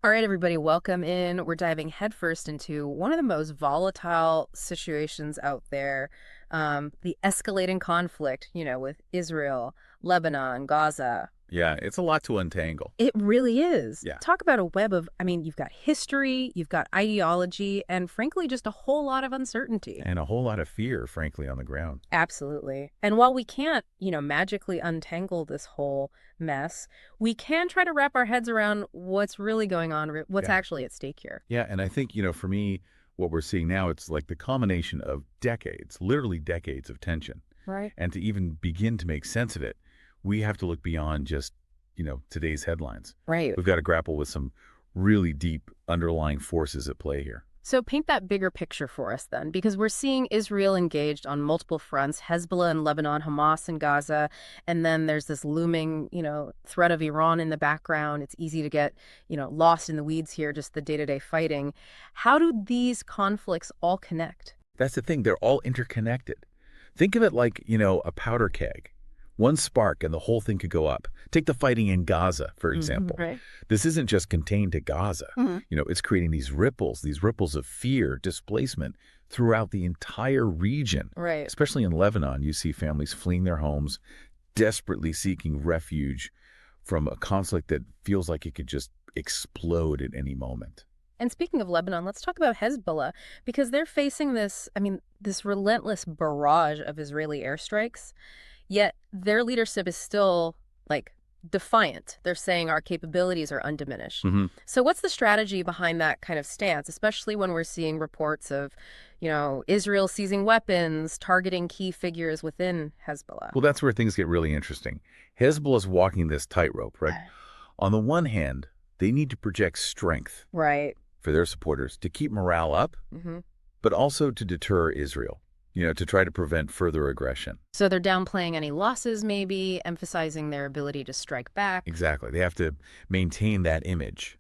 All right, everybody, welcome in. We're diving headfirst into one of the most volatile situations out there, the escalating conflict, with Israel, Lebanon, Gaza. Yeah, it's a lot to untangle. It really is. Yeah. Talk about a web of, you've got history, you've got ideology, and frankly, just a whole lot of uncertainty. And a whole lot of fear, frankly, on the ground. Absolutely. And while we can't, magically untangle this whole mess, we can try to wrap our heads around what's really going on, what's Yeah. actually at stake here. Yeah, and I think, for me, what we're seeing now, it's like the combination of decades, literally decades of tension. Right. And to even begin to make sense of it, we have to look beyond just, today's headlines. Right. We've got to grapple with some really deep underlying forces at play here. So paint that bigger picture for us then, because we're seeing Israel engaged on multiple fronts, Hezbollah in Lebanon, Hamas in Gaza, and then there's this looming, threat of Iran in the background. It's easy to get, lost in the weeds here, just the day-to-day fighting. How do these conflicts all connect? That's the thing. They're all interconnected. Think of it like, a powder keg. One spark and the whole thing could go up. Take the fighting in Gaza, for example. Right. This isn't just contained to Gaza. Mhm. It's creating these ripples of fear, displacement throughout the entire region. Right. Especially in Lebanon, you see families fleeing their homes, desperately seeking refuge from a conflict that feels like it could just explode at any moment. And speaking of Lebanon, let's talk about Hezbollah, because they're facing this relentless barrage of Israeli airstrikes. Yet their leadership is still, defiant. They're saying our capabilities are undiminished. Mm-hmm. So what's the strategy behind that kind of stance, especially when we're seeing reports of, Israel seizing weapons, targeting key figures within Hezbollah? Well, that's where things get really interesting. Hezbollah's walking this tightrope, right? On the one hand, they need to project strength Right. for their supporters to keep morale up, Hmm. but also to deter Israel, to try to prevent further aggression. So they're downplaying any losses, maybe, emphasizing their ability to strike back. Exactly. They have to maintain that image.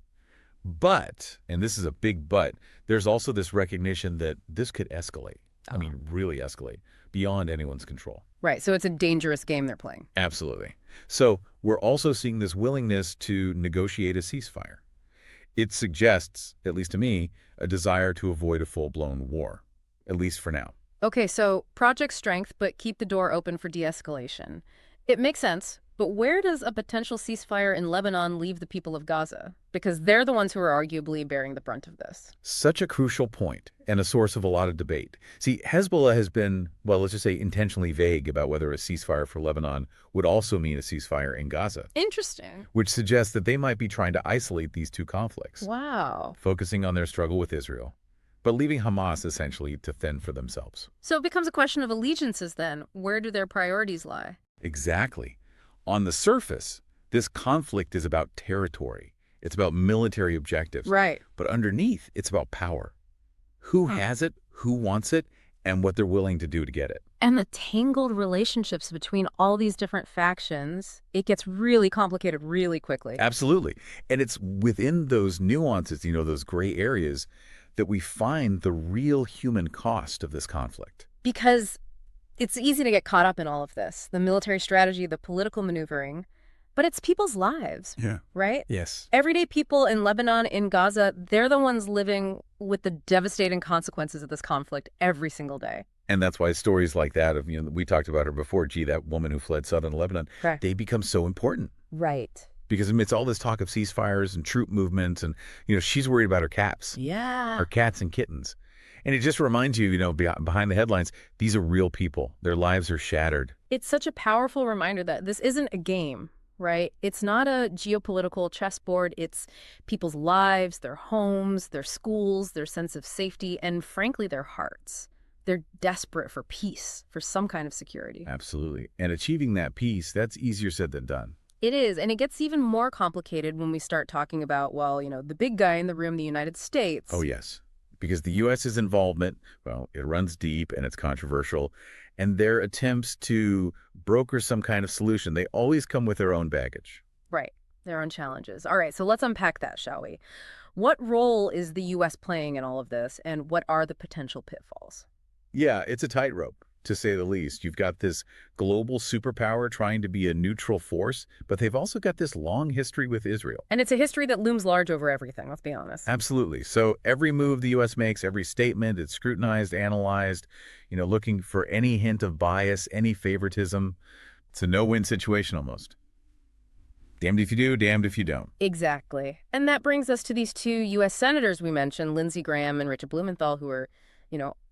But, and this is a big but, there's also this recognition that this could escalate. I mean, really escalate beyond anyone's control. Right. So it's a dangerous game they're playing. Absolutely. So we're also seeing this willingness to negotiate a ceasefire. It suggests, at least to me, a desire to avoid a full-blown war, at least for now. Okay, so project strength, but keep the door open for de-escalation. It makes sense, but where does a potential ceasefire in Lebanon leave the people of Gaza? Because they're the ones who are arguably bearing the brunt of this. Such a crucial point and a source of a lot of debate. See, Hezbollah has been, well, let's just say intentionally vague about whether a ceasefire for Lebanon would also mean a ceasefire in Gaza, Interesting. which suggests that they might be trying to isolate these two conflicts, Wow. focusing on their struggle with Israel, but leaving Hamas essentially to fend for themselves. So it becomes a question of allegiances then. Where do their priorities lie? Exactly. On the surface, this conflict is about territory. It's about military objectives. Right. But underneath, it's about power. Who has it, who wants it, and what they're willing to do to get it. And the tangled relationships between all these different factions, it gets really complicated really quickly. Absolutely. And it's within those nuances, those gray areas, that we find the real human cost of this conflict. Because it's easy to get caught up in all of this, the military strategy, the political maneuvering, but it's people's lives, right? Yes. Everyday people in Lebanon, in Gaza, they're the ones living with the devastating consequences of this conflict every single day. And that's why stories like that of, we talked about her before, that woman who fled southern Lebanon, Correct. they become so important. Right. Because amidst all this talk of ceasefires and troop movements and, she's worried about her cats. Yeah. Her cats and kittens. And it just reminds you, behind the headlines, these are real people. Their lives are shattered. It's such a powerful reminder that this isn't a game, right? It's not a geopolitical chessboard. It's people's lives, their homes, their schools, their sense of safety, and frankly, their hearts. They're desperate for peace, for some kind of security. Absolutely. And achieving that peace, that's easier said than done. It is, and it gets even more complicated when we start talking about, the big guy in the room, the United States. Oh, yes. Because the U.S.'s involvement, well, it runs deep and it's controversial. And their attempts to broker some kind of solution, they always come with their own baggage. Right, their own challenges. All right, so let's unpack that, shall we? What role is the U.S. playing in all of this, and what are the potential pitfalls? Yeah, it's a tightrope. to say the least. You've got this global superpower trying to be a neutral force, but they've also got this long history with Israel. And it's a history that looms large over everything, let's be honest. Absolutely. So every move the U.S. makes, every statement, it's scrutinized, analyzed, looking for any hint of bias, any favoritism. It's a no-win situation almost. Damned if you do, damned if you don't. Exactly. And that brings us to these two U.S. senators we mentioned, Lindsey Graham and Richard Blumenthal, who are,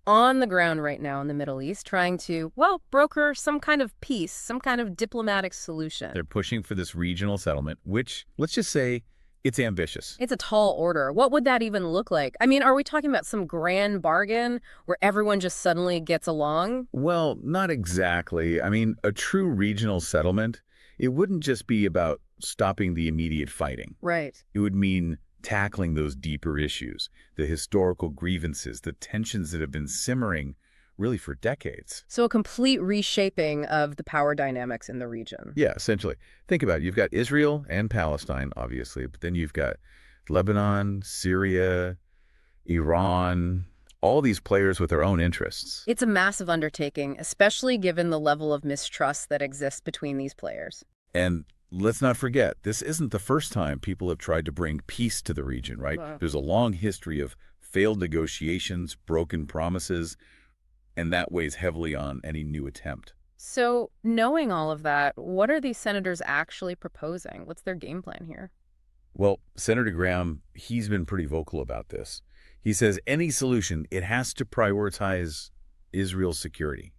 on the ground right now in the Middle East trying to, broker some kind of peace, some kind of diplomatic solution. They're pushing for this regional settlement, which, let's just say, it's ambitious. It's a tall order. What would that even look like? I mean, are we talking about some grand bargain where everyone just suddenly gets along? Well, not exactly. I mean, a true regional settlement, it wouldn't just be about stopping the immediate fighting. Right. It would mean tackling those deeper issues, the historical grievances, the tensions that have been simmering really for decades. So a complete reshaping of the power dynamics in the region. Yeah, essentially. Think about it. You've got Israel and Palestine, obviously, but then you've got Lebanon, Syria, Iran, all these players with their own interests. It's a massive undertaking, especially given the level of mistrust that exists between these players. And let's not forget, this isn't the first time people have tried to bring peace to the region, right? Wow. There's a long history of failed negotiations, broken promises, and that weighs heavily on any new attempt. So, knowing all of that, what are these senators actually proposing? What's their game plan here? Well, Senator Graham, he's been pretty vocal about this. He says any solution, it has to prioritize Israel's security,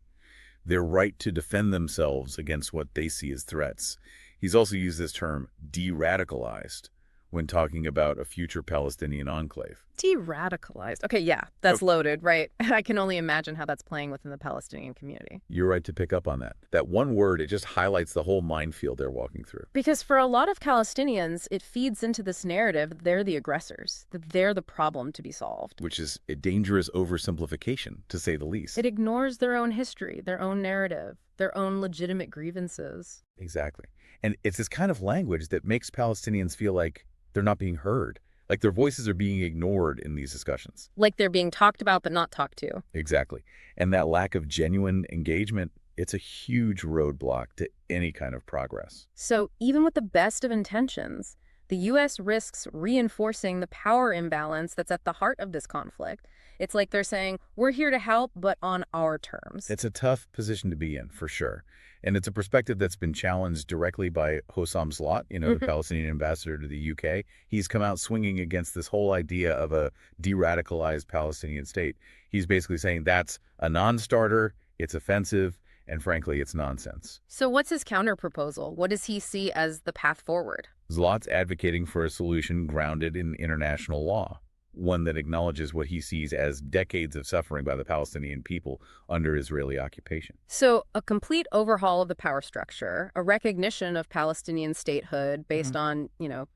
their right to defend themselves against what they see as threats. He's also used this term, deradicalised, when talking about a future Palestinian enclave. Deradicalized. Okay, yeah, that's loaded, right? I can only imagine how that's playing within the Palestinian community. You're right to pick up on that. That one word, it just highlights the whole minefield they're walking through. Because for a lot of Palestinians, it feeds into this narrative that they're the aggressors, that they're the problem to be solved. Which is a dangerous oversimplification, to say the least. It ignores their own history, their own narrative, their own legitimate grievances. Exactly. And it's this kind of language that makes Palestinians feel like they're not being heard, like their voices are being ignored in these discussions. Like they're being talked about but not talked to. Exactly. And that lack of genuine engagement, it's a huge roadblock to any kind of progress. So even with the best of intentions, the U.S. risks reinforcing the power imbalance that's at the heart of this conflict. It's like they're saying, we're here to help, but on our terms. It's a tough position to be in, for sure. And it's a perspective that's been challenged directly by Hossam Zlot, the Palestinian ambassador to the UK. He's come out swinging against this whole idea of a de-radicalized Palestinian state. He's basically saying that's a non-starter, it's offensive, and frankly, it's nonsense. So what's his counter-proposal? What does he see as the path forward? Zlot's advocating for a solution grounded in international law, one that acknowledges what he sees as decades of suffering by the Palestinian people under Israeli occupation. So a complete overhaul of the power structure, a recognition of Palestinian statehood based on,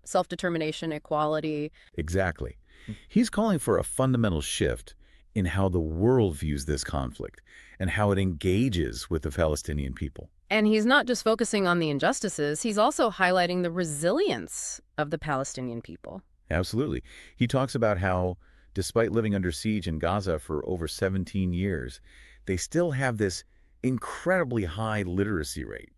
self-determination, equality. Exactly. He's calling for a fundamental shift in how the world views this conflict and how it engages with the Palestinian people. And he's not just focusing on the injustices, he's also highlighting the resilience of the Palestinian people. Absolutely. He talks about how, despite living under siege in Gaza for over 17 years, they still have this incredibly high literacy rate.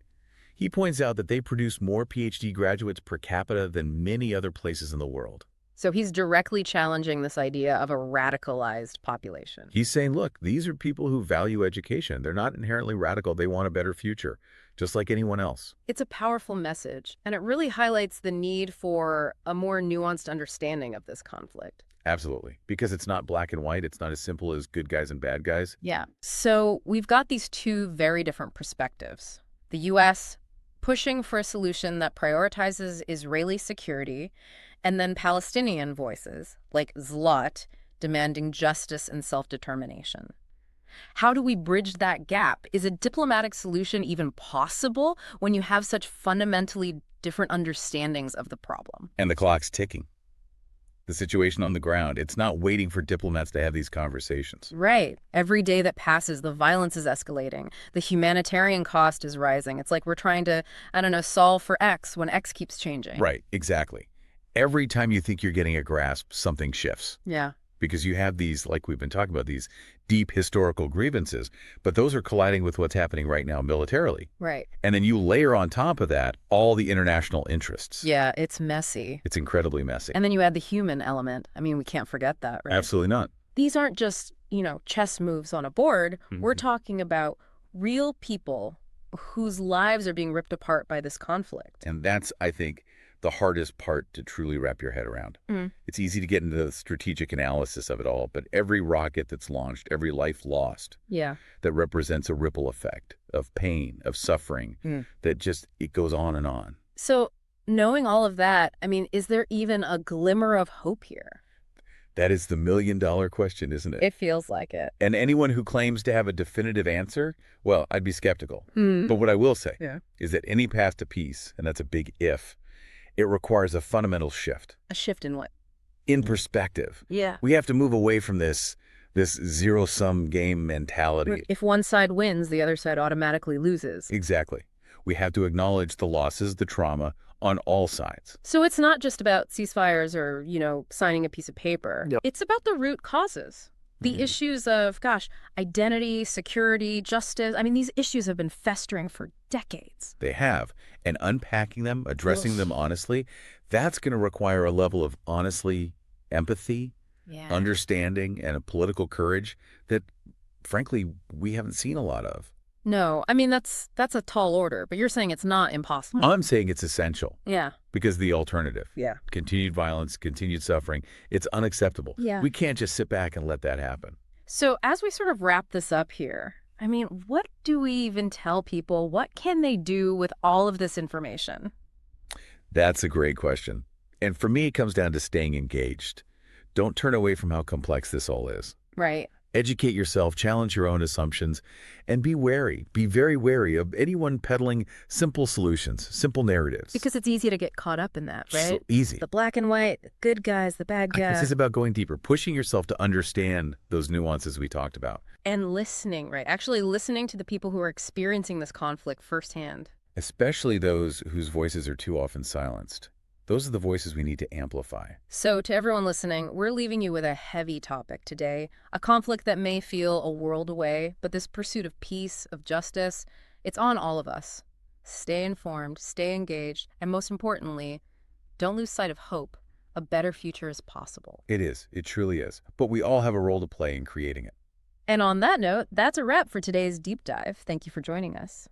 He points out that they produce more PhD graduates per capita than many other places in the world. So he's directly challenging this idea of a radicalized population. He's saying, look, these are people who value education. They're not inherently radical. They want a better future, just like anyone else. It's a powerful message, and it really highlights the need for a more nuanced understanding of this conflict. Absolutely. Because it's not black and white. It's not as simple as good guys and bad guys. Yeah. So we've got these two very different perspectives. The U.S. pushing for a solution that prioritizes Israeli security, and then Palestinian voices, like Zlot, demanding justice and self-determination. How do we bridge that gap? Is a diplomatic solution even possible when you have such fundamentally different understandings of the problem? And the clock's ticking. The situation on the ground, it's not waiting for diplomats to have these conversations. Right. Every day that passes, the violence is escalating. The humanitarian cost is rising. It's like we're trying to, solve for X when X keeps changing. Right, exactly. Every time you think you're getting a grasp, something shifts. Yeah. because you have these, like we've been talking about, these deep historical grievances, but those are colliding with what's happening right now militarily. Right. And then you layer on top of that all the international interests. Yeah, it's messy. It's incredibly messy. And then you add the human element. I mean, we can't forget that, right? Absolutely not. These aren't just, chess moves on a board. We're talking about real people whose lives are being ripped apart by this conflict. And that's, I think, the hardest part to truly wrap your head around. It's easy to get into the strategic analysis of it all, but every rocket that's launched, every life lost, that represents a ripple effect of pain, of suffering, that just, it goes on and on. So knowing all of that, I mean, is there even a glimmer of hope here? That is the million-dollar question, isn't it? It feels like it. And anyone who claims to have a definitive answer, well, I'd be skeptical. But what I will say is that any path to peace, and that's a big if, it requires a fundamental shift. A shift in what? In perspective. Yeah. We have to move away from this zero-sum game mentality. If one side wins, the other side automatically loses. Exactly. We have to acknowledge the losses, the trauma on all sides. So it's not just about ceasefires or, signing a piece of paper. Yep. It's about the root causes. The issues of, identity, security, justice. I mean, these issues have been festering for decades. They have. And unpacking them, addressing them honestly, that's going to require a level of, honestly, empathy, understanding, and a political courage that, frankly, we haven't seen a lot of. No, I mean, that's a tall order, but you're saying it's not impossible. I'm saying it's essential. Yeah. Because the alternative, continued violence, continued suffering, it's unacceptable. Yeah. We can't just sit back and let that happen. So as we sort of wrap this up here, I mean, what do we even tell people? What can they do with all of this information? That's a great question. And for me, it comes down to staying engaged. Don't turn away from how complex this all is. Right. Educate yourself, challenge your own assumptions, and be wary. Be very wary of anyone peddling simple solutions, simple narratives. Because it's easy to get caught up in that, right? So easy. The black and white, the good guys, the bad guys. This is about going deeper, pushing yourself to understand those nuances we talked about. And listening, right? Actually listening to the people who are experiencing this conflict firsthand. Especially those whose voices are too often silenced. Those are the voices we need to amplify. So to everyone listening, we're leaving you with a heavy topic today, a conflict that may feel a world away, but this pursuit of peace, of justice, it's on all of us. Stay informed, stay engaged, and most importantly, don't lose sight of hope. A better future is possible. It is. It truly is. But we all have a role to play in creating it. And on that note, that's a wrap for today's deep dive. Thank you for joining us.